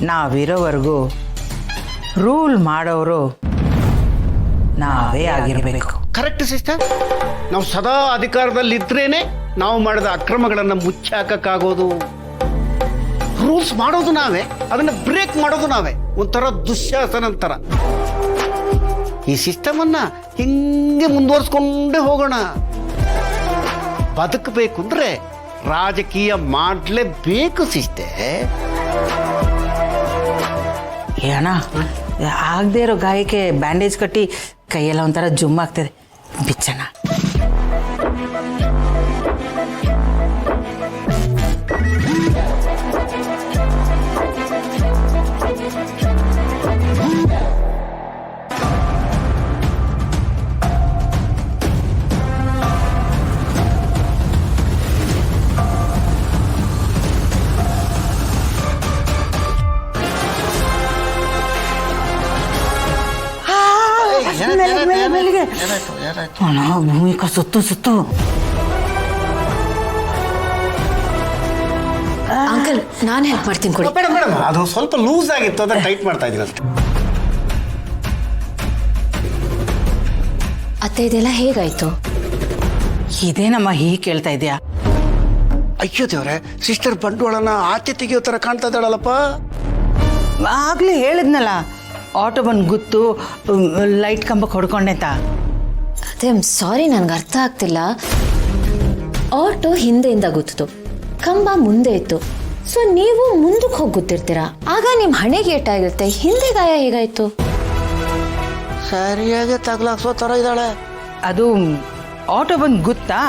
ನಾವಿರೋವರೆಗೂ rule ಮಾಡೋರು ನಾವೇ ಆಗಿರಬೇಕು. Correct sister. ನಾವು ಸದಾ ಅಧಿಕಾರದಲ್ಲಿದ್ರೇನೆ ನಾವು ಮಾಡಿದ ಅಕ್ರಮಗಳನ್ನು ಮುಚ್ಚಾಕೋದು. ರೂಲ್ಸ್ ಮಾಡೋದು ನಾವೇ, ಅದನ್ನ ಬ್ರೇಕ್ ಮಾಡೋದು ನಾವೇ. ಒಂಥರ ದುಶ್ಯಾಸನ ಅಂತಾರ. ಈ ಸಿಸ್ಟಮ್ ಅನ್ನ ಹಿಂಗೆ ಮುಂದುವರ್ಸ್ಕೊಂಡೇ ಹೋಗೋಣ. ಬದುಕಬೇಕು ಅಂದ್ರೆ ರಾಜಕೀಯ ಮಾಡಲೇಬೇಕು ಸಿಸ್ಟರ್. ಏನ ಆಗದೆ ಇರೋ ಗಾಯಕ್ಕೆ ಬ್ಯಾಂಡೇಜ್ ಕಟ್ಟಿ ಕೈಯೆಲ್ಲ ಒಂಥರ ಜುಮ್ ಆಗ್ತದೆ. ಬಿಚ್ಚಣ. ಭೂಮಿಕಾ ಸುತ್ತು ಅಂಕಲ್, ನಾನು ಹೆಲ್ಪ್ ಮಾಡ್ತೀನಿ ಕೊಡಿ. ಮೇಡಮ್ ಅದು ಸ್ವಲ್ಪ ಲೂಸ್ ಆಗಿತ್ತು, ಅದನ್ನ ಟೈಟ್ ಮಾಡ್ತಾ ಇದ್ದೀನಿ ಅಷ್ಟೇ. ಅತ್ತೆ, ಇದೆಲ್ಲ ಹೇಗಾಯ್ತು? ಇದೇನಮ್ಮ ಹೀಗೆ ಕೇಳ್ತಾ ಇದೆಯಾ? ಅಯ್ಯೋ ದೇವ್ರೆ, ಸಿಸ್ಟರ್ ಬಂಡವಾಳನ ಆಚೆ ತೆಗಿಯೋ ತರ ಕಾಣ್ತಾ ಇದ್ದಾಳಲ್ಲಪ್ಪ. ಆಗ್ಲೇ ಹೇಳಿದ್ನಲ್ಲ, ಆಟೋ ಬಂದು ಗುತ್ತು ಲೈಟ್ ಕಂಬಕ್ಕೆ ಹೊಡ್ಕೊಂಡೆ ಅಂತ. ಅದೇ ಸಾರಿ, ನನ್ಗೆ ಅರ್ಥ ಆಗ್ತಿಲ್ಲ. ಆಟೋ ಹಿಂದೆಯಿಂದ ಗುತ್ತಿತು, ಕಂಬ ಮುಂದೆ ಇತ್ತು. ಸೊ ನೀವು ಮುಂದಕ್ಕೆ ಹೋಗಿ ಗುತ್ತಿರ್ತೀರಾ, ಆಗ ನಿಮ್ಮ ಹಣೆಗೆ ಏಟಾಗಿರುತ್ತೆ. ಹಿಂದೆ ಗಾಯ ಹೇಗಾಯ್ತು? ಸರಿಯಾಗಿ ತಗ್ಲಾಕ್ಸೋ ತರ ಇದ್ದಾಳೆ. ಅದು ಆಟೋ ಬಂದು ಗುತ್ತಾ,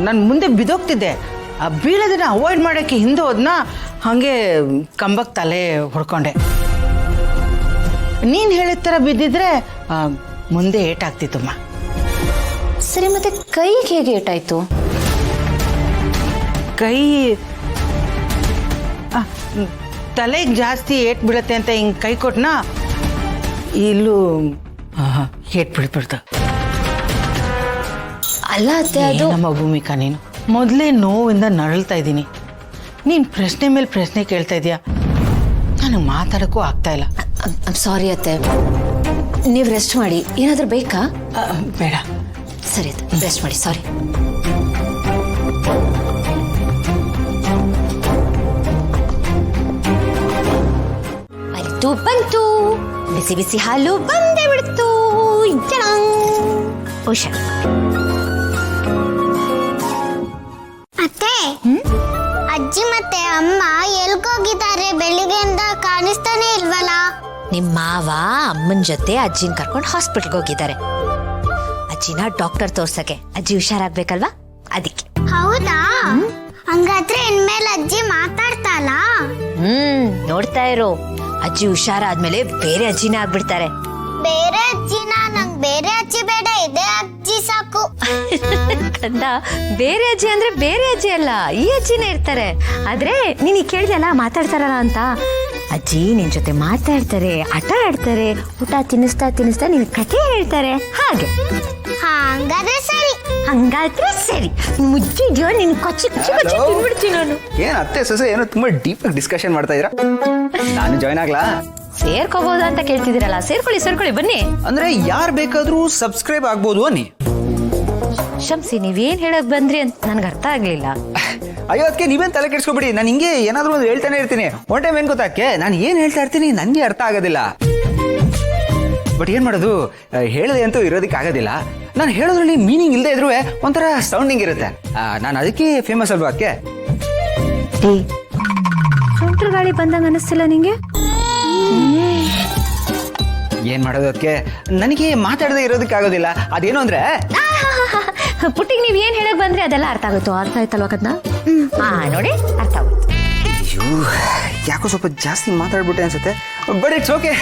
ನಾನು ಮುಂದೆ ಬಿದ್ದೋಗ್ತಿದ್ದೆ. ಬೀಳೋದನ್ನ ಅವಾಯ್ಡ್ ಮಾಡೋಕ್ಕೆ ಹಿಂದೆ ಹೋದ್ನ, ಹಾಗೆ ಕಂಬಕ್ಕೆ ತಲೆ ಹೊಡ್ಕೊಂಡೆ. ನೀನು ಹೇಳಿದ ಥರ ಬಿದ್ದಿದ್ರೆ ಮುಂದೆ ಏಟಾಗ್ತಿತ್ತಮ್ಮ. ಸರಿ, ಮತ್ತೆ ಕೈಗೆ ಹೇಗೆ ಏಟಾಯ್ತು? ಕೈ ತಲೆಗೆ ಜಾಸ್ತಿ ಏಟ್ ಬೀಳತ್ತೆ ಅಂತ ಹಿಂಗೆ ಕೈ ಕೊಟ್ನಾ, ಇಲ್ಲೂ ಏಟ್ ಬಿಡ್ಬಿಡ್ತು. ಅಲ್ಲ ಅತ್ತೆ, ಅದು ನಮ್ಮ ಭೂಮಿಕಾ, ನೀನು ಮೊದಲೇ ನೋವಿಂದ ನರಳ್ತಾ ಇದ್ದೀನಿ. ನೀನು ಪ್ರಶ್ನೆ ಮೇಲೆ ಪ್ರಶ್ನೆ ಕೇಳ್ತಾ ಇದೀಯಾ, ನನಗೆ ಮಾತಾಡೋಕ್ಕೂ ಆಗ್ತಾ ಇಲ್ಲ. ಸಾರಿ ಅತ್ತೆ, ನೀವು ರೆಸ್ಟ್ ಮಾಡಿ. ಏನಾದರೂ ಬೇಕಾ? ಬೇಡ. ಸರಿ ಅತ್ತೆ, ರೆಸ್ಟ್ ಮಾಡಿ. ಸಾರಿ. ಬಂತು ಬಿಸಿ ಬಿಸಿ ಹಾಲು ಬಂದೇ ಬಿಡ್ತು. ಹುಷಾರ್. ಅತ್ತೆ, ಅಜ್ಜಿ ಮತ್ತೆ ಅಮ್ಮ ಎಲ್ಗೋಗಿದ್ದಾರೆ? ಬೆಳಿಗ್ಗೆಯಿಂದ ಕಾಣಿಸ್ತಾನೆ ಇಲ್ವಲ್ಲ? ನಿಮ್ಮ ಮಾವ ಅಮ್ಮನ ಜೊತೆ ಅಜ್ಜಿನ ಕರ್ಕೊಂಡು ಹಾಸ್ಪಿಟಲ್ಗೆ ಹೋಗಿದ್ದಾರೆ. ಅಜ್ಜಿನ ಡಾಕ್ಟರ್ ತೋರ್ಸಕ್ಕೆ. ಅಜ್ಜಿ ಹುಷಾರಾಗ್ಬೇಕಲ್ವಾ, ಅದಕ್ಕೆ. ಹೌದಾ? ಹಂಗಾದ್ರೆ ಇನ್ಮೇಲೆ ಅಜ್ಜಿ ಮಾತಾಡ್ತಾಳ? ನೋಡ್ತಾ ಇರೋ, ಅಜ್ಜಿ ಹುಷಾರಾದ್ಮೇಲೆ ಬೇರೆ ಅಜ್ಜಿನೇ ಆಗ್ಬಿಡ್ತಾರೆ. ಬೇರೆ ಅಜ್ಜಿನ? ನಂಗ್ ಬೇರೆ ಅಜ್ಜಿ ಬೇಡ, ಇದೇ ಅಜ್ಜಿ ಸಾಕು. ಕಂದ, ಬೇರೆ ಅಜ್ಜಿ ಅಂದ್ರೆ ಬೇರೆ ಅಜ್ಜಿ ಅಲ್ಲ, ಈ ಅಜ್ಜಿನೇ ಇರ್ತಾರೆ. ಆದ್ರೆ ನೀನು ಕೇಳಿದೆಲ್ಲ ಮಾತಾಡ್ತಾರಲ್ಲ ಅಂತ. ಅಜ್ಜಿ ನಿನ್ ಜೊತೆ ಮಾತಾಡ್ತಾರೆ, ಆಟ ಆಡ್ತಾರೆ, ಊಟ ತಿನ್ನಿಸ್ತಾ ತಿನ್ನಿಸ್ತಾ ನಿನ್ ಕಥೆ ಹೇಳ್ತಾರೆ. ಹಾಗೆ. ಹಂಗಾದ್ರೆ ಸರಿ. ಹಂಗಾದ್ರೆ ಸರಿ. ಮುಚ್ಚಿದ್ಯೋ ನಿನ್ ಕೊಚ್ಚಿ ಕೊಚ್ಚಿ ಕೊಚ್ಚಿ ತಿನ್ಬಿಡ್ತೀನಿ ನಾನು. ಏನ್ ಅತ್ತೆ ಸೊಸೆ ಏನೋ ತುಂಬಾ ಡೀಪ್ ಆಗಿ ಡಿಸ್ಕಷನ್ ಮಾಡ್ತಾ ಇದ್ದೀರಾ? ನಾನು ಜಾಯ್ನ್ ಆಗ್ಲಾ? ಸೇರ್ಕೋಬಹುದು ಅಂತ ಕೇಳ್ತಿದ್ದೀರಲ್ಲ, ಸೇರ್ಕೊಳ್ಳಿ ಬನ್ನಿ. ಅಂದ್ರೆ ಯಾರು ಬೇಕಾದ್ರೂ ಸಬ್ಸ್ಕ್ರೈಬ್ ಆಗ್ಬೋದು ಅನ್ನಿ. ಶಂಸಿ, ನೀವೇನ್ ಹೇಳಕ್ ಬಂದ್ರಿ ಅಂತ ನನ್ಗೆ ಅರ್ಥ ಆಗ್ಲಿಲ್ಲ. ಅಯ್ಯೋ, ಅದಕ್ಕೆ ನೀವೇನ್ ತಲೆ ಕೆಡ್ಸ್ಕೊಬಿಡಿ. ನಾನು ಹಿಂಗೆ ಏನಾದ್ರೂ ಒಂದು ಹೇಳ್ತಾನೆ ಇರ್ತೀನಿ. ಒನ್ ಟೈಮ್ ಏನ್ ಗೊತ್ತಾಕೆ, ನಾನು ಏನ್ ಹೇಳ್ತಾ ಇರ್ತೀನಿ ನನ್ಗೆ ಅರ್ಥ ಆಗೋದಿಲ್ಲ. ಬಟ್ ಏನ್ ಮಾಡೋದು, ಹೇಳದೆ ಅಂತೂ ಇರೋದಕ್ಕೆ ಆಗೋದಿಲ್ಲ. ನಾನು ಹೇಳೋದ್ರಲ್ಲಿ ಮೀನಿಂಗ್ ಇಲ್ಲದೆ ಇದ್ರೂ ಒಂಥರ ಸೌಂಡಿಂಗ್ ಇರುತ್ತೆ. ನಾನು ಅದಕ್ಕೆ ಫೇಮಸ್ ಅಲ್ವಾ ಅದಕ್ಕೆ. ಸುಂಟ್ರ ಗಾಳಿ ಬಂದಂಗ ಅನಿಸ್ತಿಲ್ಲ ನಿಂಗೆ? ಏನ್ ಮಾಡೋದು, ಅದಕ್ಕೆ ನನಗೆ ಮಾತಾಡದೆ ಇರೋದಕ್ಕೆ ಆಗೋದಿಲ್ಲ. ಅದೇನು ಅಂದ್ರೆ, ಪುಟ್ಟಿಗೆ ನೀವ್ ಏನ್ ಹೇಳಕ್ ಬಂದ್ರಿ ಅದೆಲ್ಲ ಅರ್ಥ ಆಗುತ್ತೋ? ಅರ್ಥ ಆಯ್ತಲ್ವಾ ಕದ್ನ? ನೋಡಿ, ಅರ್ಥ ಆಗುತ್ತೆ. ಅಯ್ಯೋ, ಯಾಕೋ ಸ್ವಲ್ಪ ಜಾಸ್ತಿ ಮಾತಾಡ್ಬಿಟ್ಟೆ ಅನ್ಸುತ್ತೆ. But it's okay.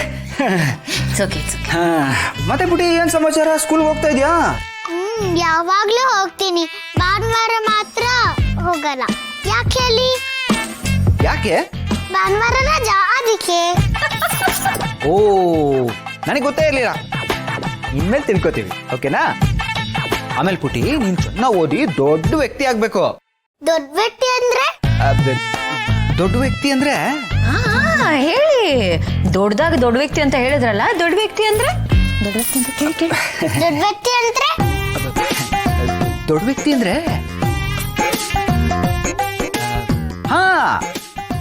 ಮತ್ತೆ ಪುಟಿ, ಏನ್ ಸಮಾಚಾರ? ಸ್ಕೂಲ್ ಹೋಗ್ತಾ ಇದೆಯಾ? ಯಾವಾಗ್ಲೂ ಹೋಗ್ತೀನಿ, ಭಾನುವಾರ ಮಾತ್ರ ಹೋಗಲ್ಲ. ಯಾಕೆ ಹೇಳಿ? ಯಾಕೆ? ಭಾನುವಾರ ರಜಾ, ಅದಕ್ಕೆ. ಓ, ನನಗೆ ಗೊತ್ತೇ ಇರ್ಲಿಲ್ಲ. ಇನ್ಮೇಲೆ ತಿಳ್ಕೊತೀವಿ, ಓಕೆನಾ? ಆಮೇಲೆ ಪುಟಿ, ನೀನ್ ಚೆನ್ನಾಗಿ ಓದಿ ದೊಡ್ಡ ವ್ಯಕ್ತಿ ಆಗ್ಬೇಕು. ದೊಡ್ಡ ವ್ಯಕ್ತಿ ಅಂದ್ರೆ? ದೊಡ್ಡ ವ್ಯಕ್ತಿ ಅಂದ್ರೆ ಹೇಳಿ. ದೊಡ್ಡದಾಗ ದೊಡ್ಡ ವ್ಯಕ್ತಿ ಅಂತ ಹೇಳಿದ್ರಲ್ಲ, ದೊಡ್ಡ ವ್ಯಕ್ತಿ ಅಂದ್ರೆ ದೊಡ್ಡ ವ್ಯಕ್ತಿ ಅಂತ ಕೇಳಿ. ದೊಡ್ಡ ವ್ಯಕ್ತಿ ಅಂದ್ರೆ ದೊಡ್ಡ ವ್ಯಕ್ತಿ ಅಂದ್ರೆ ಹಾ,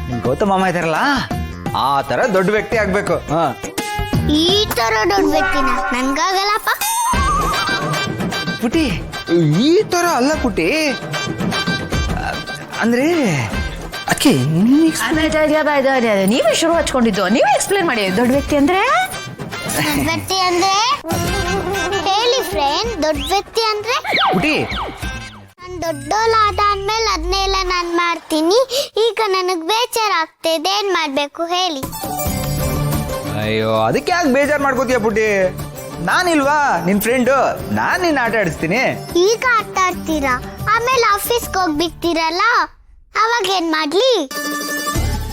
ನಿಮ್ ಗೌತಮ್ ಮಾಮ ಇದಾರಲ್ಲ ಆ ತರ ದೊಡ್ಡ ವ್ಯಕ್ತಿ ಆಗ್ಬೇಕು. ಹಾ, ಈ ತರ ದೊಡ್ಡ ವ್ಯಕ್ತಿನ ನನ್ಗಾಗಲ್ಲಪ್ಪ. ಪುಟಿ ಈ ತರ ಅಲ್ಲ ಪುಟಿ, ಅಂದ್ರೆ ಅಕ್ಕಿ ನೀವೇ ಶುರು ಹಚ್ಕೊಂಡಿದ್ದು, ನೀವೇ ಎಕ್ಸ್ಪ್ಲೇನ್ ಮಾಡಿ. ದೊಡ್ಡ ವ್ಯಕ್ತಿ ಅಂದ್ರೆ ದೊಡ್ಡ ವ್ಯಕ್ತಿ ಅಂದ್ರೆ ಹೇಳಿ ಫ್ರೆಂಡ್. ದೊಡ್ಡ ವ್ಯಕ್ತಿ ಅಂದ್ರೆ ಪುಟಿ ನಾನು ದೊಡ್ಡೋಳಾದಾದ್ಮೇಲೆ ಅದನ್ನೆಲ್ಲ ನಾನು ಮಾಡ್ತೀನಿ. ಈಗ ನನಗ್ ಬೇಜಾರಾಗ್ತಿದೆ, ಏನ್ ಮಾಡ್ಬೇಕು ಹೇಳಿ? ಅಯ್ಯೋ ಅದಕ್ಕೆ ಯಾಕೆ ಬೇಜಾರು ಮಾಡ್ಕೋತೀಯ ಪುಟಿ? ನಾನಿಲ್ವಾ ನಿನ್ ಫ್ರೆಂಡು, ನಾನ್ ನಿನ್ನ ಆಟ ಆಡಿಸ್ತೀನಿ. ಈಗ ಆಟ ಆಡ್ತೀರಾ, ಆಮೇಲೆ ಆಫೀಸ್ಗೆ ಹೋಗ್ಬಿಡ್ತೀರಲ್ಲ, ಅವಾಗ ಏನ್ ಮಾಡ್ಲಿ?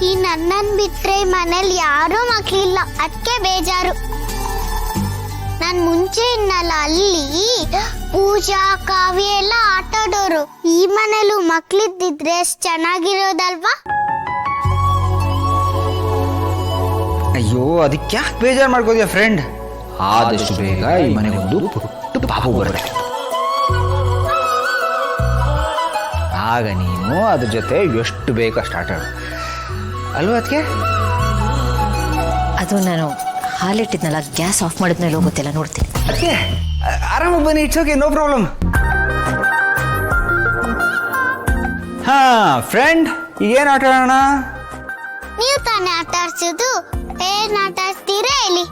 ಈ ನನ್ನನ್ ಬಿಟ್ರೆ ಮನೇಲಿ ಯಾರೂ ಮಕ್ಳಿಲ್ಲ, ಅದಕ್ಕೆ ಬೇಜಾರು. ನಾನ್ ಮುಂಚೆ ಇನ್ನಲ್ಲ ಅಲ್ಲಿ ಪೂಜಾ ಕಾವ್ಯ ಎಲ್ಲ ಆಟ ಆಡೋರು. ಈ ಮನೇಲೂ ಮಕ್ಳಿದ್ದಿದ್ರೆ ಎಷ್ಟ್ ಚೆನ್ನಾಗಿರೋದಲ್ವಾ? ಅಯ್ಯೋ ಅದಕ್ಕೆ ಯಾಕೆ ಬೇಜಾರು ಮಾಡ್ಕೋತೀಯ ಫ್ರೆಂಡ್? ಆದಷ್ಟು ಬೇಗ ಈ ಮನೆಗೆ ಒಂದು ಪುಟ್ಟ ಬಾಬು ಬರುತ್ತೆ, ಆಗ ನೀನು ಅದ್ರ ಜೊತೆ ಎಷ್ಟು ಬೇಕೋ ಅಷ್ಟು ಆಟ ಆಡು ಅಲ್ವಾ? ಅದಕ್ಕೆ ಅದು ನಾನು ಹಾಲಿಟ್ಟಿದ್ನಲ್ಲ, ಗ್ಯಾಸ್ ಆಫ್ ಮಾಡಿದ್ಮೇಲೆ ಹೋಗುತ್ತಿಲ್ಲ, ನೋಡ್ತೀನಿ. ಅದಕ್ಕೆ ಆರಾಮಾಗಿ ಬನ್ನಿ, ಇಟ್ಸ್ ಓಕೆ, ನೋ ಪ್ರಾಬ್ಲಮ್. ಹಾ ಫ್ರೆಂಡ್, ಈಗೇನು ಆಟ ಆಡೋಣ? ನೀವು ತಾನೇ ಆಟ ಆಡ್ಸೋದು, ಏನ್ ಆಟ ಆಡ್ತೀರಾ ಹೇಳಿ?